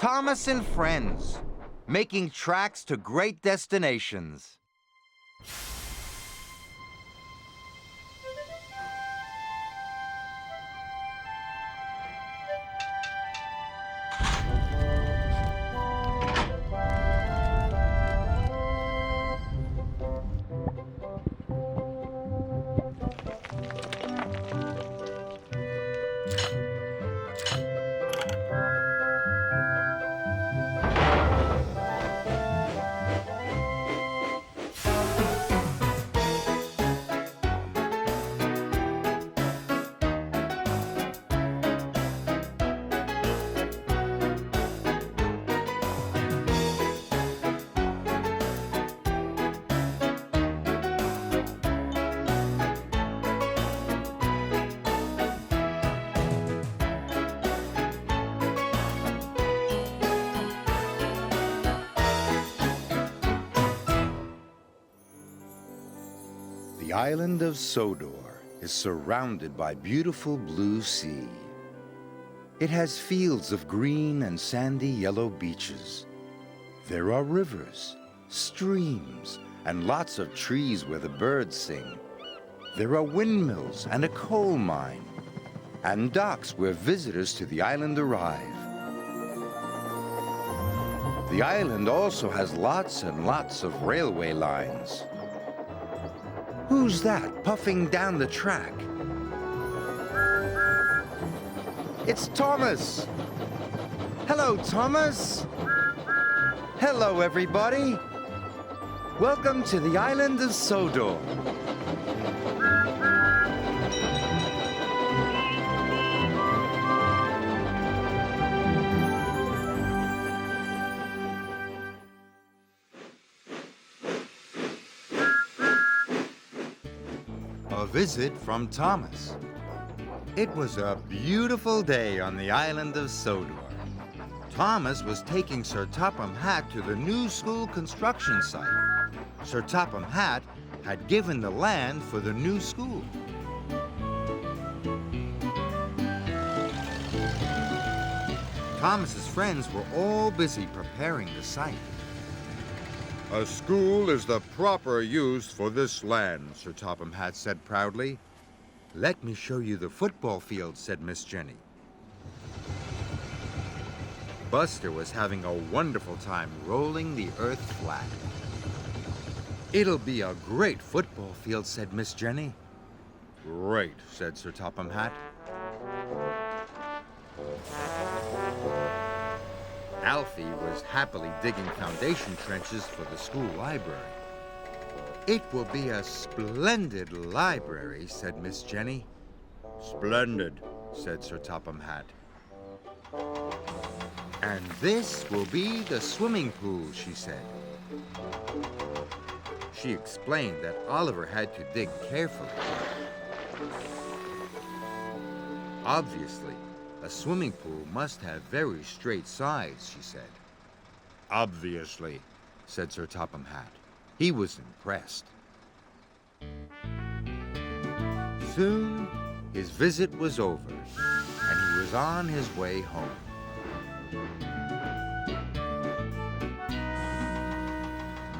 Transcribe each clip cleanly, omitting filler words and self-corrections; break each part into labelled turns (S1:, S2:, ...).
S1: Thomas and friends, making tracks to great destinations.
S2: The island of Sodor is surrounded by beautiful blue sea. It has fields of green and sandy yellow beaches. There are rivers, streams, and lots of trees where the birds sing. There are windmills and a coal mine, and docks where visitors to the island arrive. The island also has lots and lots of railway lines. Who's that puffing down the track? It's Thomas! Hello, Thomas! Hello, everybody! Welcome to the island of Sodor.
S1: A visit from Thomas. It was a beautiful day on the island of Sodor. Thomas was taking Sir Topham Hatt to the new school construction site. Sir Topham Hatt had given the land for the new school. Thomas's friends were all busy preparing the site.
S3: A school is the proper use for this land, Sir Topham Hatt said proudly.
S1: Let me show you the football field, said Miss Jenny. Buster was having a wonderful time rolling the earth flat. It'll be a great football field, said Miss Jenny.
S3: Great, said Sir Topham Hatt.
S1: Alfie was happily digging foundation trenches for the school library. It will be a splendid library, said Miss Jenny.
S3: Splendid, said Sir Topham Hatt.
S1: And this will be the swimming pool, she said. She explained that Oliver had to dig carefully. Obviously, a swimming pool must have very straight sides, she said.
S3: Obviously,
S1: said Sir Topham Hatt. He was impressed. Soon, his visit was over, and he was on his way home.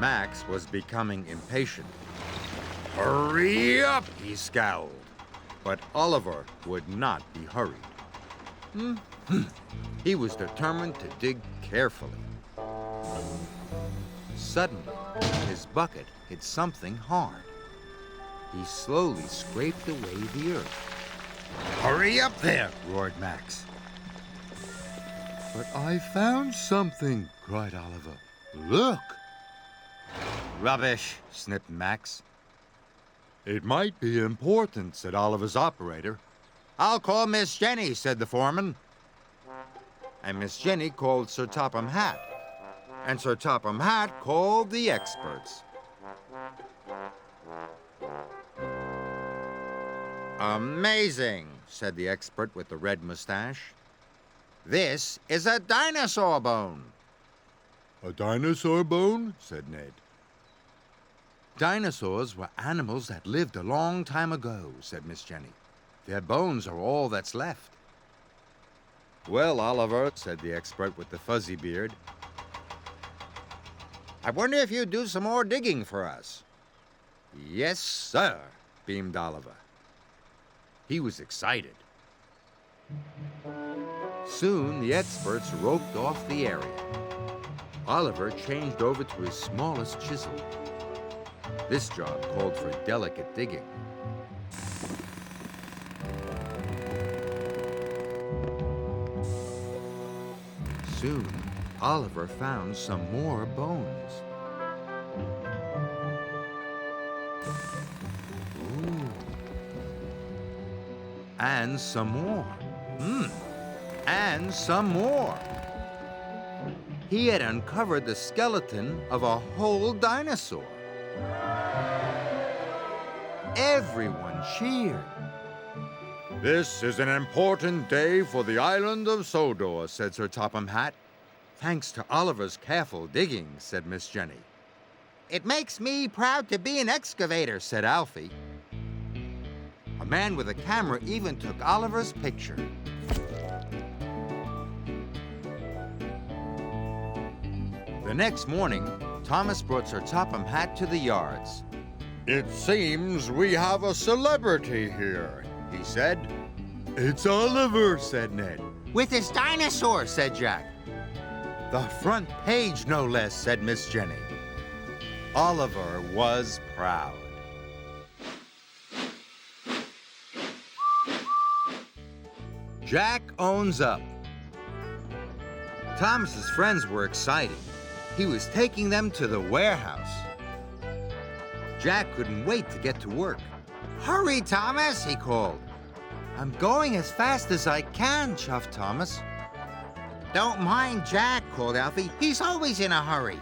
S1: Max was becoming impatient.
S3: hurry up,
S1: He scowled, but Oliver would not be hurried. He was determined to dig carefully. Suddenly, his bucket hit something hard. He slowly scraped away the earth.
S3: Hurry up there,
S1: Roared Max. But I found something, cried Oliver. Look! Rubbish, sniffed Max. It might be important, said Oliver's operator. I'll call Miss Jenny, said the foreman. And Miss Jenny called Sir Topham Hatt. And Sir Topham Hatt called the experts. Amazing, said the expert with the red mustache. This is a dinosaur bone.
S3: A dinosaur bone? Said Ned.
S1: Dinosaurs were animals that lived a long time ago, said Miss Jenny. Their bones are all that's left. Well, Oliver, said the expert with the fuzzy beard, I wonder if you'd do some more digging for us. Yes, sir, beamed Oliver. He was excited. Soon, the experts roped off the area. Oliver changed over to his smallest chisel. This job called for delicate digging. Soon, Oliver found some more bones. Ooh. And some more. And some more. He had uncovered the skeleton of a whole dinosaur. Everyone cheered.
S3: This is an important day for the island of Sodor, said Sir Topham Hatt.
S1: Thanks to Oliver's careful digging, said Miss Jenny. It makes me proud to be an excavator, said Alfie. A man with a camera even took Oliver's picture. The next morning, Thomas brought Sir Topham Hatt to the yards.
S3: It seems we have a celebrity here, he said.
S1: It's Oliver, said Ned. With his dinosaur, said Jack. The front page, no less, said Miss Jenny. Oliver was proud. Jack owns up. Thomas's friends were excited. He was taking them to the warehouse. Jack couldn't wait to get to work. Hurry, Thomas, he called. I'm going as fast as I can, chuffed Thomas. Don't mind Jack, called Alfie. He's always in a hurry.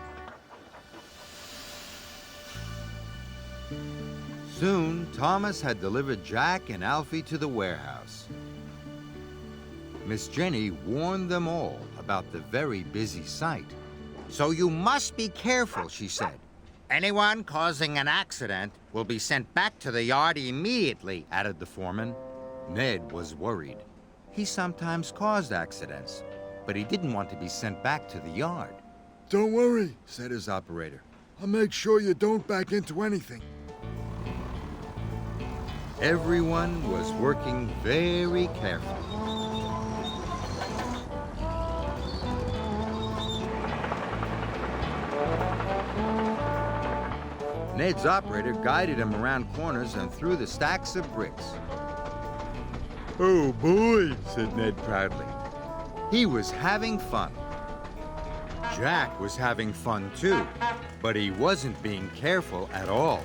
S1: Soon, Thomas had delivered Jack and Alfie to the warehouse. Miss Jenny warned them all about the very busy site. So you must be careful, she said. Anyone causing an accident will be sent back to the yard immediately, added the foreman. Ned was worried. He sometimes caused accidents, but he didn't want to be sent back to the yard.
S4: Don't worry, said his operator. I'll make sure you don't back into anything.
S1: Everyone was working very carefully. Ned's operator guided him around corners and through the stacks of bricks. Oh boy, said Ned proudly. He was having fun. Jack was having fun too, but he wasn't being careful at all.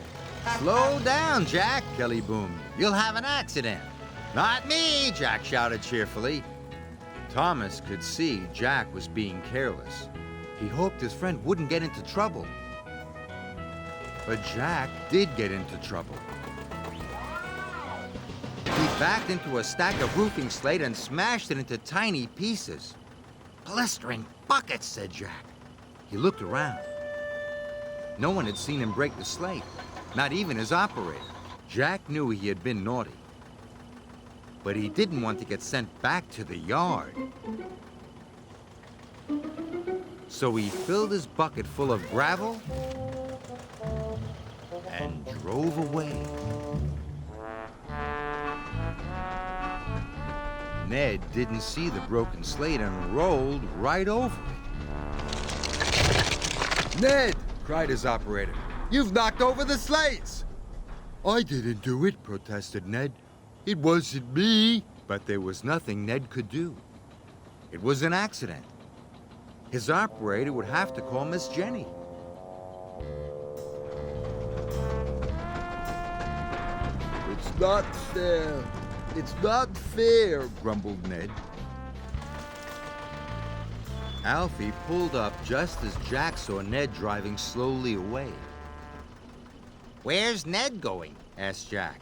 S1: Slow down, Jack, Kelly boomed. You'll have an accident. Not me, Jack shouted cheerfully. Thomas could see Jack was being careless. He hoped his friend wouldn't get into trouble. But Jack did get into trouble. He backed into a stack of roofing slate and smashed it into tiny pieces. Blistering buckets, said Jack. He looked around. No one had seen him break the slate, not even his operator. Jack knew he had been naughty, but he didn't want to get sent back to the yard. So he filled his bucket full of gravel and drove away. Ned didn't see the broken slate and rolled right over it. Ned, cried his operator, you've knocked over the slates. I didn't do it, protested Ned. It wasn't me. But there was nothing Ned could do. It was an accident. His operator would have to call Miss Jenny. It's not fair. It's not fair, grumbled Ned. Alfie pulled up just as Jack saw Ned driving slowly away. Where's Ned going? Asked Jack.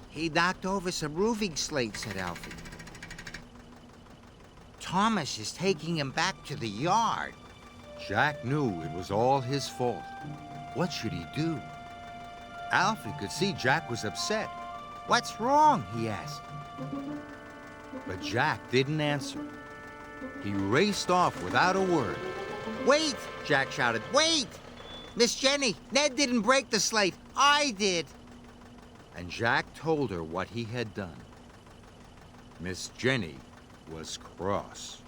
S1: He knocked over some roofing slates, said Alfie. Thomas is taking him back to the yard. Jack knew it was all his fault. What should he do? Alfie could see Jack was upset. What's wrong? He asked. But Jack didn't answer. He raced off without a word.
S5: Wait, Jack shouted. Wait! Miss Jenny, Ned didn't break the slate. I did.
S1: And Jack told her what he had done. Miss Jenny was cross.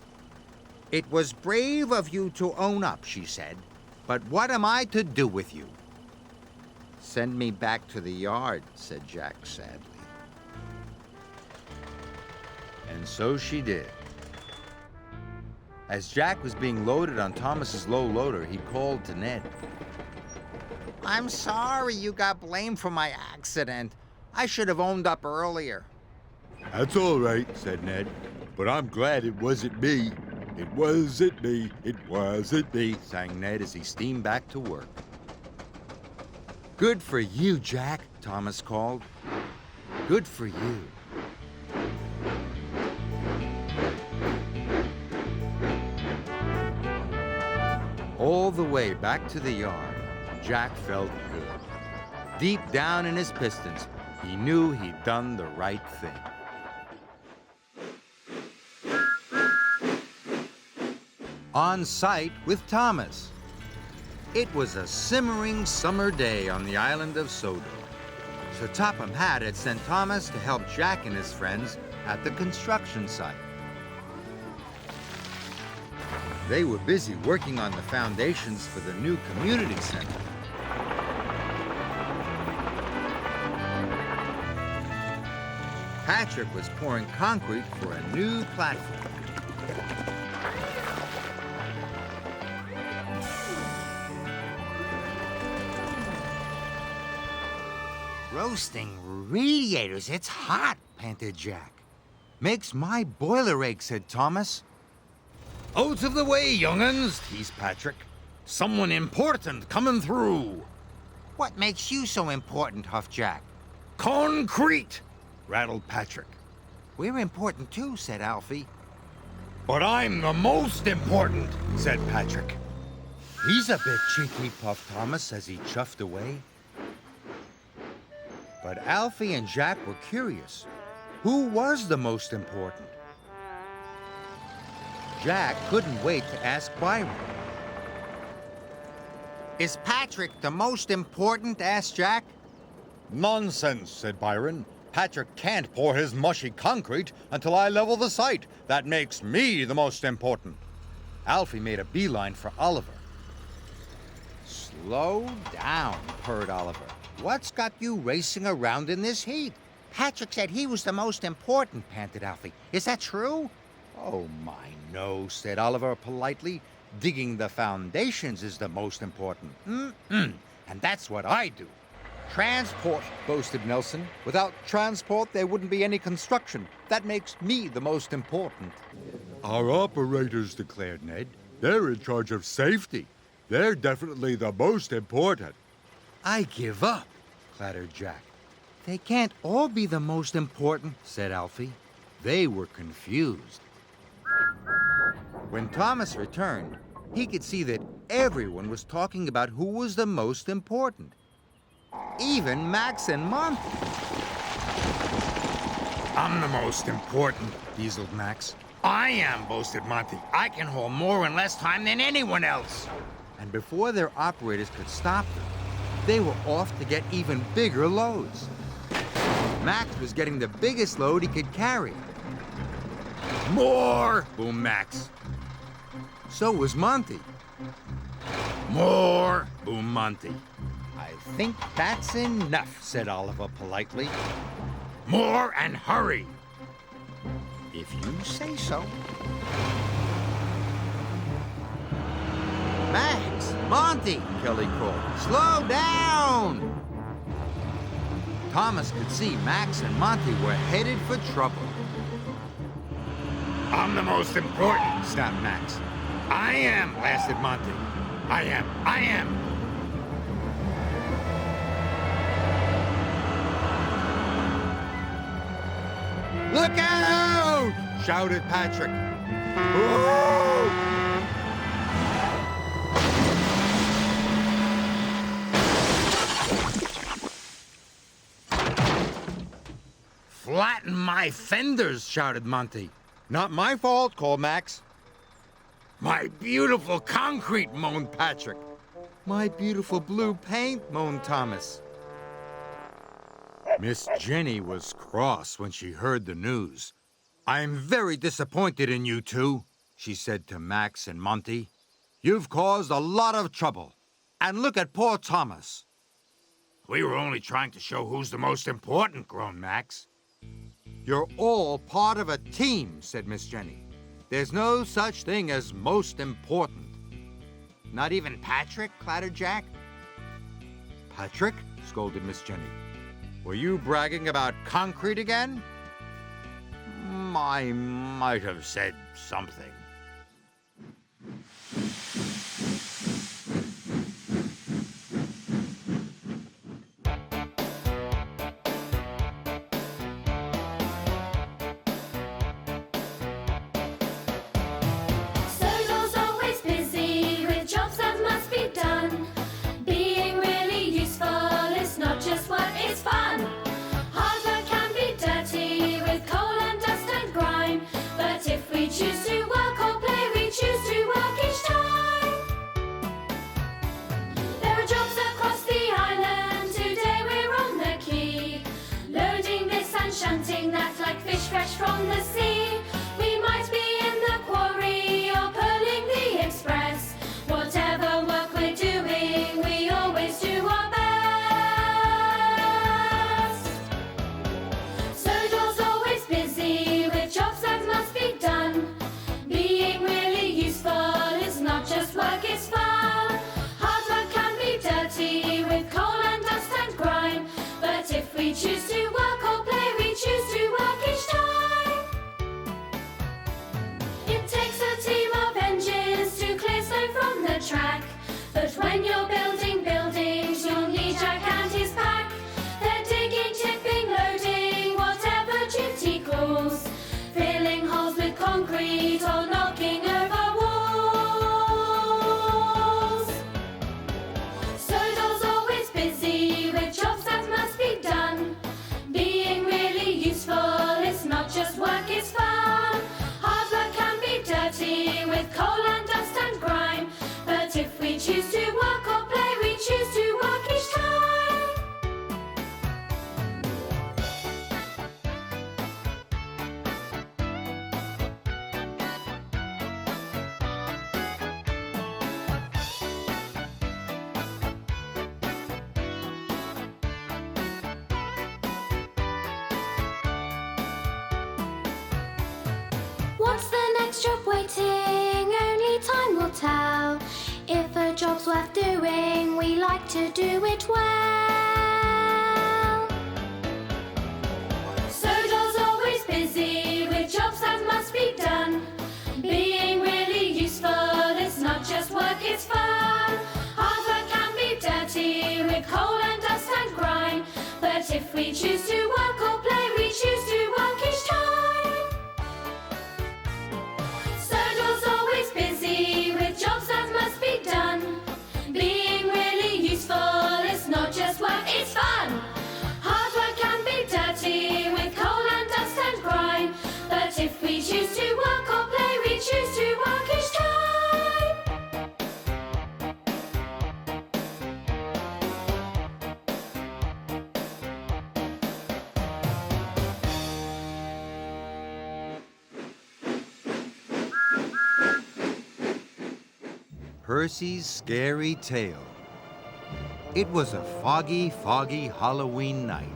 S5: It was brave of you to own up, she said. But what am I to do with you? Send me back to the yard, said Jack sadly.
S1: And so she did. As Jack was being loaded on Thomas's low loader, he called to Ned.
S5: I'm sorry you got blamed for my accident. I should have owned up earlier.
S4: That's all right, said Ned. But I'm glad it wasn't me. It wasn't me. It wasn't me,
S1: Sang Ned as he steamed back to work. Good for you, Jack, Thomas called. Good for you. All the way back to the yard, Jack felt good. Deep down in his pistons, he knew he'd done the right thing. On site with Thomas. It was a simmering summer day on the island of Sodor. Sir Topham Hatt had sent Thomas to help Jack and his friends at the construction site. They were busy working on the foundations for the new community center. Patrick was pouring concrete for a new platform.
S5: Roasting radiators, it's hot, panted Jack.
S1: Makes my boiler ache, said Thomas. Out of the way, young'uns, teased Patrick. Someone important coming through.
S5: What makes you so important, huffed Jack?
S1: Concrete, rattled Patrick.
S5: We're important too, said Alfie.
S1: But I'm the most important, said Patrick. He's a bit cheeky, puffed Thomas as he chuffed away. But Alfie and Jack were curious. Who was the most important? Jack couldn't wait to ask Byron.
S5: Is Patrick the most important? Asked Jack.
S1: Nonsense, said Byron. Patrick can't pour his mushy concrete until I level the site. That makes me the most important. Alfie made a beeline for Oliver.
S5: Slow down, purred Oliver. What's got you racing around in this heat? Patrick said he was the most important, panted Alfie. Is that true?
S1: Oh, my no, said Oliver politely. Digging the foundations is the most important. And that's what I do. Transport, boasted Nelson. Without transport, there wouldn't be any construction. That makes me the most important.
S4: Our operators, declared Ned. They're in charge of safety. They're definitely the most important.
S1: I give up, clattered Jack. They can't all be the most important, said Alfie. They were confused. When Thomas returned, he could see that everyone was talking about who was the most important. Even Max and Monty. I'm the most important, dieseled Max. I am, boasted Monty. I can haul more in less time than anyone else. And before their operators could stop them, they were off to get even bigger loads. Max was getting the biggest load he could carry. More, boomed Max. So was Monty. More, boomed Monty. I think that's enough, said Oliver politely. More and hurry.
S5: If you say so. Max, Monty, Kelly called. Slow down!
S1: Thomas could see Max and Monty were headed for trouble. I'm the most important, snapped Max. I am, blasted Monty. I am. Look out! Shouted Patrick. Whoa! Flatten my fenders, shouted Monty. Not my fault, called Max. My beautiful concrete, moaned Patrick. My beautiful blue paint, moaned Thomas. Miss Jenny was cross when she heard the news. I'm very disappointed in you two, she said to Max and Monty. You've caused a lot of trouble. And look at poor Thomas. We were only trying to show who's the most important, groaned Max. You're all part of a team, said Miss Jenny. There's no such thing as most important. Not even Patrick, clattered Jack. Patrick? Scolded Miss Jenny. Were you bragging about concrete again? I might have said something.
S6: Sodor's always busy with jobs that must be done. Being really useful is not just work, it's fun. Hard work can be dirty with coal and dust and grime. But if we choose to work or play, we choose to work each time. There are jobs across the island, today we're on the quay. Loading this and shunting that like fish fresh from the sea. We might be in the quarry or pulling the express. Whatever work we're doing, we always do our best. Sodor's always busy with jobs that must be done. Being really useful is not just work, it's fun. Hard work can be dirty with coal and dust and grime. But if we choose to work or play, we choose to work each time. It takes a team of engines to clear snow from the track. But when you're building buildings, you'll need Jack and his pack. They're digging, tipping, loading, whatever duty calls. Filling holes with concrete or knocking over walls. Sodor's always busy with jobs that must be done. Being really useful is not just work, it's fun. Hard work can be dirty with coal and dust and grime. But if we choose to work or play, we choose to work each time. What's the next job waiting? Only time will tell. If a job's worth doing, we like to do it well. Sodor's always busy with jobs that must be done. Being really useful is not just work, it's fun. Hard work can be dirty with coal and dust and grime. But if we choose to work or play, we choose to work each time. Sodor's always busy with jobs that must be done. Being really useful is not just work, it's fun. Hard work can be dirty with coal and dust and grime. But if we choose to work or play, we choose to work each time.
S1: Percy's Scary Tale. It was a foggy, foggy Halloween night.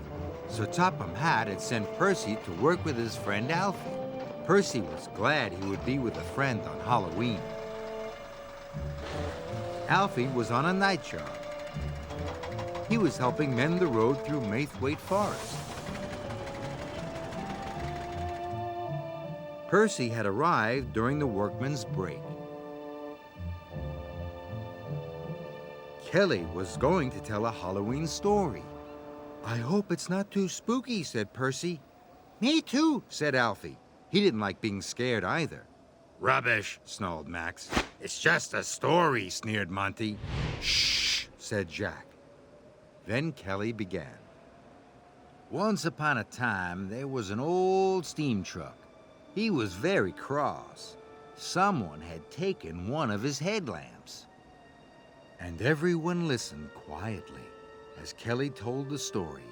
S1: So Topham Hatt had sent Percy to work with his friend Alfie. Percy was glad he would be with a friend on Halloween. Alfie was on a night job. He was helping mend the road through Maithwaite Forest. Percy had arrived during the workman's break. Kelly was going to tell a Halloween story. I hope it's not too spooky, said Percy. Me too, said Alfie. He didn't like being scared either. Rubbish, snarled Max. It's just a story, sneered Monty. Shh, said Jack. Then Kelly began. Once upon a time, there was an old steam truck. He was very cross.
S5: someone had taken one of his headlamps. And everyone listened quietly as Kelly told the story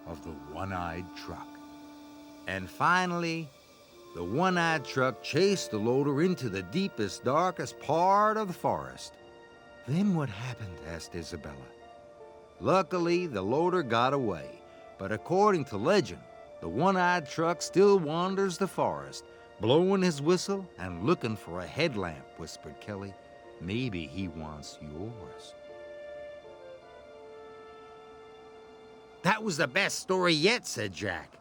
S5: of the one-eyed truck. And finally, the one-eyed truck chased the loader into the deepest, darkest part of the forest. Then what happened? Asked Isabella. Luckily, the loader got away, but according to legend, the one-eyed truck still wanders the forest, blowing his whistle and looking for a headlamp, whispered Kelly. Maybe he wants yours. That was the best story yet, said Jack.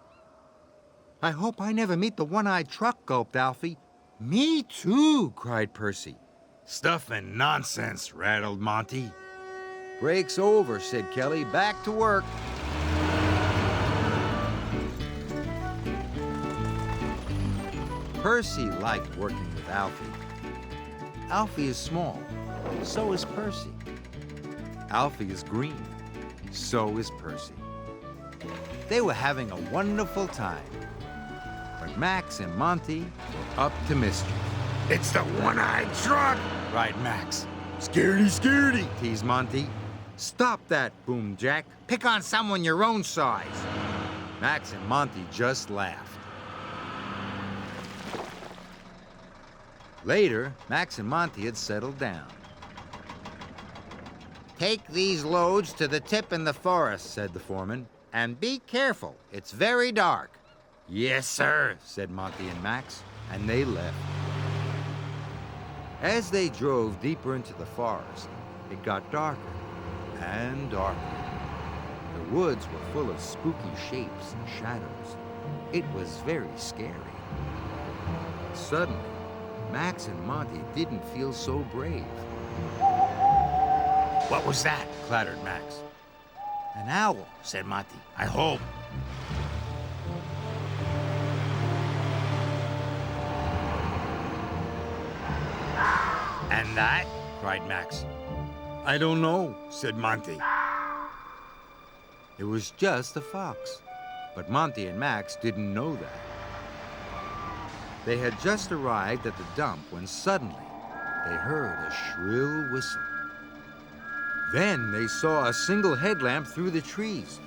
S5: I hope I never meet the one-eyed truck, gulped Alfie. Me too, cried Percy. Stuff and nonsense, rattled Monty. Break's over, said Kelly. Back to work. Percy liked working with Alfie. Alfie is small, so is Percy. Alfie is green, so is Percy. They were having a wonderful time. But Max and Monty were up to mischief. It's the one-eyed truck, cried Max.
S4: Scaredy, scaredy.
S5: Teased Monty. Stop that, boomed Jack. Pick on someone your own size. Max and Monty just laughed. Later, Max and Monty had settled down. Take these loads to the tip in the forest, said the foreman, and be careful. It's very dark. Yes, sir, said Monty and Max, and they left. As they drove deeper into the forest, it got darker and darker. The woods were full of spooky shapes and shadows. It was very scary. Suddenly, Max and Monty didn't feel so brave. What was that? Clattered Max. An owl, said Monty. I hope. And that? Cried Max. I don't know, said Monty. It was just a fox, but Monty and Max didn't know that. They had just arrived at the dump when suddenly they heard a shrill whistle. Then they saw a single headlamp through the trees.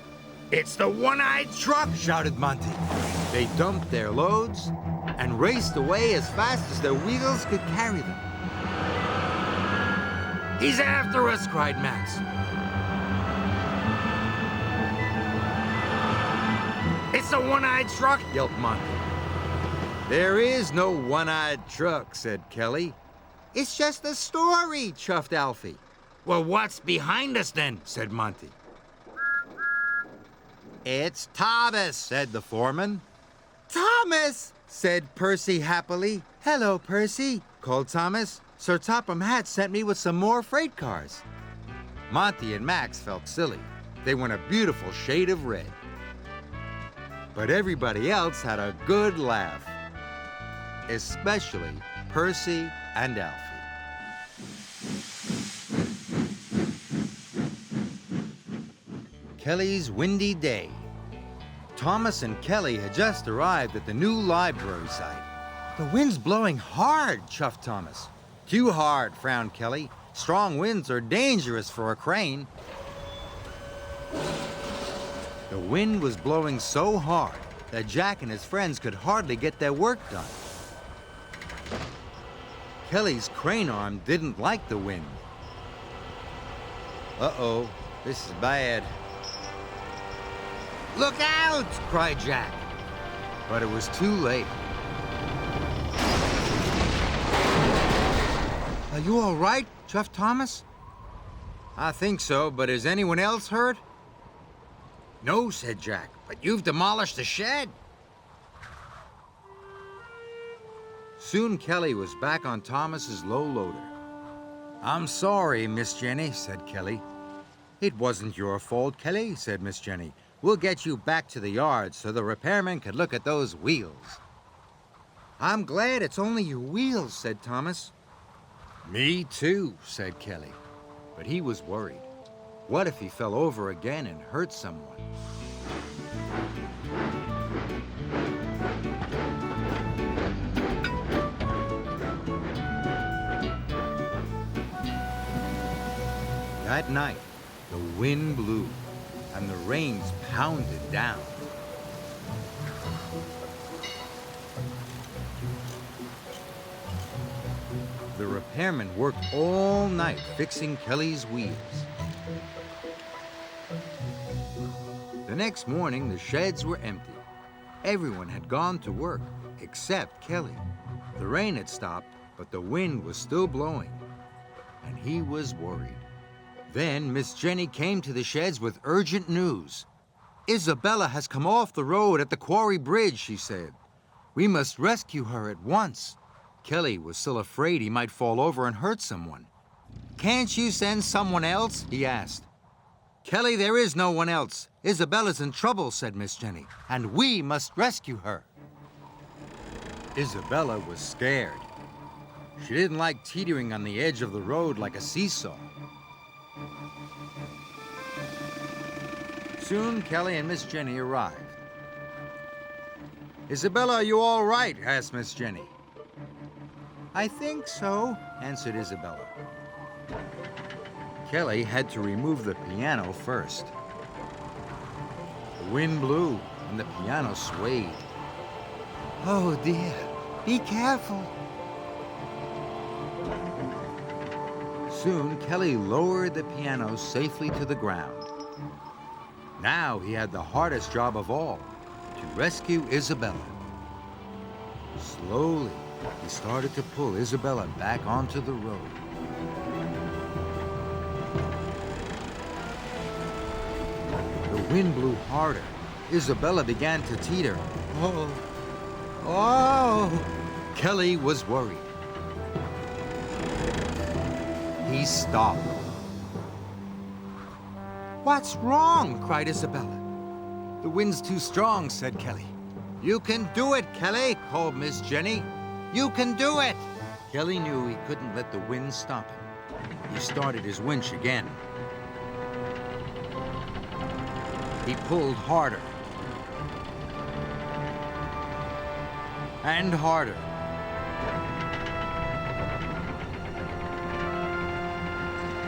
S5: It's the one-eyed truck, shouted Monty. They dumped their loads and raced away as fast as their wheels could carry them. He's after us, cried Max. It's the one-eyed truck, yelped Monty. There is no one-eyed truck, said Kelly. It's just a story, chuffed Alfie. Well, what's behind us then, said Monty. It's Thomas, said the foreman. Thomas, said Percy happily. Hello, Percy, called Thomas. Sir Topham Hatt sent me with some more freight cars. Monty and Max felt silly. They were in a beautiful shade of red. But everybody else had a good laugh, especially Percy and Alfie. Kelly's windy day. Thomas and Kelly had just arrived at the new library site. The wind's blowing hard, chuffed Thomas. Too hard, frowned Kelly. Strong winds are dangerous for a crane. The wind was blowing so hard that Jack and his friends could hardly get their work done. Kelly's crane arm didn't like the wind. Uh-oh, this is bad. Look out! Cried Jack. But it was too late. Are you all right? Chuffed Thomas. I think so, but is anyone else hurt? No, said Jack, but you've demolished the shed. Soon Kelly was back on Thomas's low loader. I'm sorry, Miss Jenny, said Kelly. It wasn't your fault, Kelly, said Miss Jenny. We'll get you back to the yard so the repairman can look at those wheels. I'm glad it's only your wheels, said Thomas. Me too, said Kelly. But he was worried. What if he fell over again and hurt someone? That night, the wind blew and the rains pounded down. The repairman worked all night fixing Kelly's wheels. The next morning, the sheds were empty. Everyone had gone to work, except Kelly. The rain had stopped, but the wind was still blowing, and he was worried. Then Miss Jenny came to the sheds with urgent news. "Isabella has come off the road at the quarry bridge," she said. "We must rescue her at once." Kelly was still afraid he might fall over and hurt someone. "Can't you send someone else?" he asked. "Kelly, there is no one else. Isabella's in trouble," said Miss Jenny, "and we must rescue her." Isabella was scared. She didn't like teetering on the edge of the road like a seesaw. Soon, Kelly and Miss Jenny arrived. "Isabella, are you all right?" asked Miss Jenny. "I think so," answered Isabella. Kelly had to remove the piano first. The wind blew and the piano swayed. "Oh dear, be careful." Soon, Kelly lowered the piano safely to the ground. Now he had the hardest job of all, to rescue Isabella. Slowly, he started to pull Isabella back onto the road. The wind blew harder. Isabella began to teeter. Oh! Kelly was worried. He stopped. "What's wrong?" cried Isabella. "The wind's too strong," said Kelly. "You can do it, Kelly," called Miss Jenny. "You can do it!" Kelly knew he couldn't let the wind stop him. He started his winch again. He pulled harder. And harder.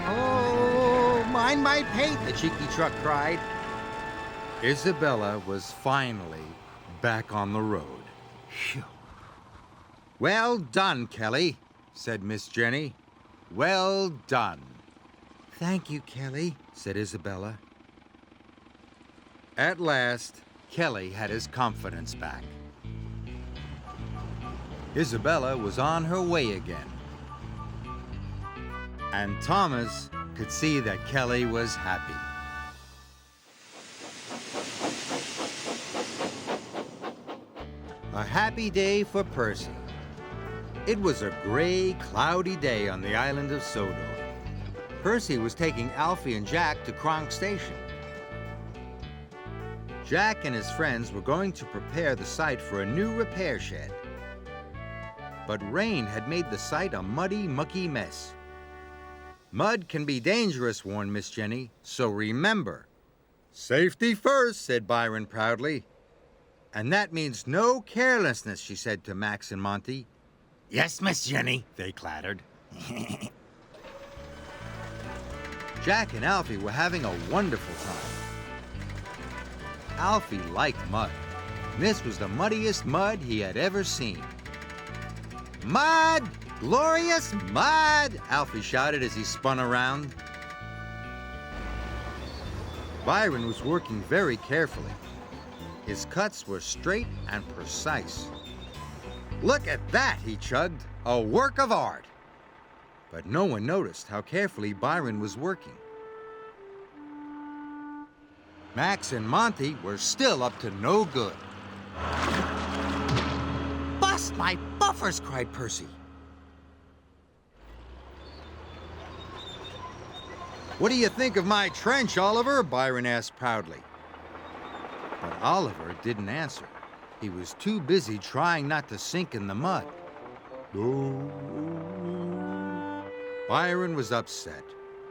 S5: "Oh, mind my paint," the cheeky truck cried. Isabella was finally back on the road. Phew. "Well done, Kelly," said Miss Jenny. "Well done." "Thank you, Kelly," said Isabella. At last, Kelly had his confidence back. Isabella was on her way again. And Thomas could see that Kelly was happy. A happy day for Percy. It was a gray, cloudy day on the island of Sodor. Percy was taking Alfie and Jack to Kronk Station. Jack and his friends were going to prepare the site for a new repair shed. But rain had made the site a muddy, mucky mess. "Mud can be dangerous," warned Miss Jenny, "so remember." "Safety first," said Byron proudly. "And that means no carelessness," she said to Max and Monty. "Yes, Miss Jenny," they clattered. Jack and Alfie were having a wonderful time. Alfie liked mud. This was the muddiest mud he had ever seen. "Mud! Glorious mud!" Alfie shouted as he spun around. Byron was working very carefully. His cuts were straight and precise. "Look at that," he chugged, "a work of art." But no one noticed how carefully Byron was working. Max and Monty were still up to no good. "Bust my buffers!" cried Percy. "What do you think of my trench, Oliver?" Byron asked proudly. But Oliver didn't answer. He was too busy trying not to sink in the mud. Byron was upset.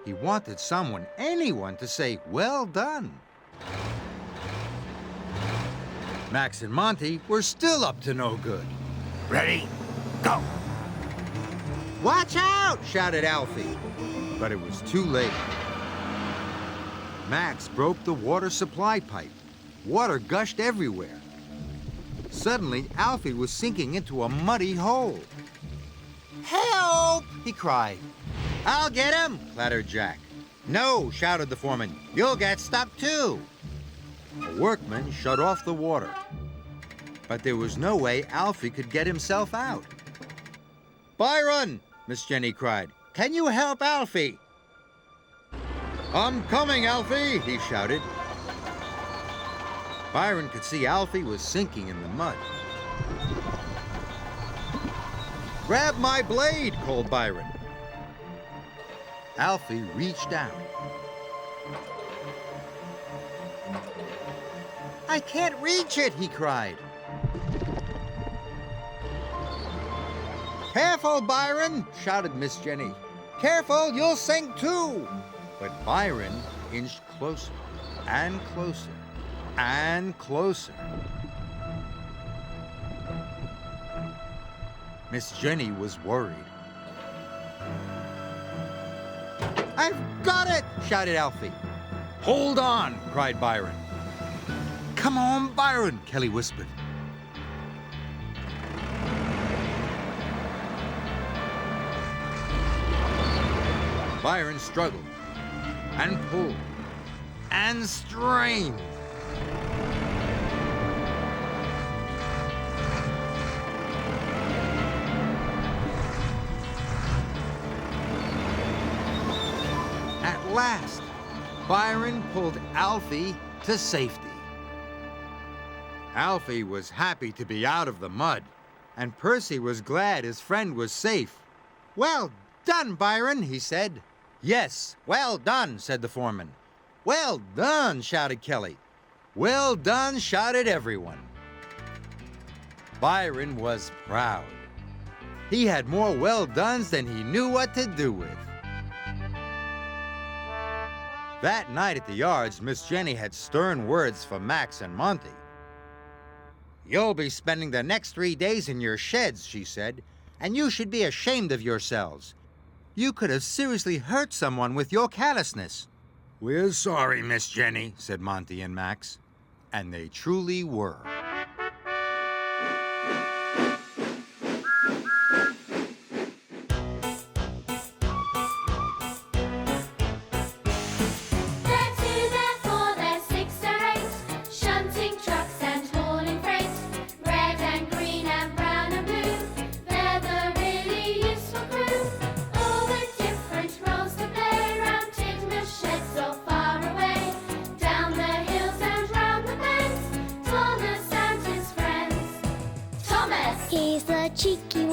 S5: He wanted someone, anyone, to say, "Well done." Max and Monty were still up to no good.
S4: Ready? Go!
S5: "Watch out!" shouted Alfie. But it was too late. Max broke the water supply pipe. Water gushed everywhere. Suddenly, Alfie was sinking into a muddy hole. "Help!" he cried. "I'll get him!" clattered Jack. "No!" shouted the foreman. "You'll get stuck too!" A workman shut off the water. But there was no way Alfie could get himself out. "Byron!" Miss Jenny cried. "Can you help Alfie?" "I'm coming, Alfie!" he shouted. Byron could see Alfie was sinking in the mud. "Grab my blade!" called Byron. Alfie reached out. "I can't reach it!" he cried. "Careful, Byron!" shouted Miss Jenny. "Careful, you'll sink too!" But Byron inched closer and closer and closer. Miss Jenny was worried. "I've got it!" shouted Alfie. "Hold on!" cried Byron. "Come on, Byron!" Kelly whispered. Byron struggled and pulled and strained. At last, Byron pulled Alfie to safety. Alfie was happy to be out of the mud, and Percy was glad his friend was safe. "Well done, Byron," he said. "Yes, well done," said the foreman. "Well done," shouted Kelly. "Well done," shouted everyone. Byron was proud. He had more well dones than he knew what to do with. That night at the yards, Miss Jenny had stern words for Max and Monty. "You'll be spending the next 3 days in your sheds," she said, "and you should be ashamed of yourselves. You could have seriously hurt someone with your callousness." "We're sorry, Miss Jenny," said Monty and Max. And they truly were.
S6: They're 2, they're 4, they're 6 or 8, shunting trucks and hauling freight. Red and green and brown and blue, they're the really useful crew. All with different roles to play, round Tidmouth sheds or far away. Down the hills and round the bends, Thomas and his friends. Thomas!
S7: He's the cheeky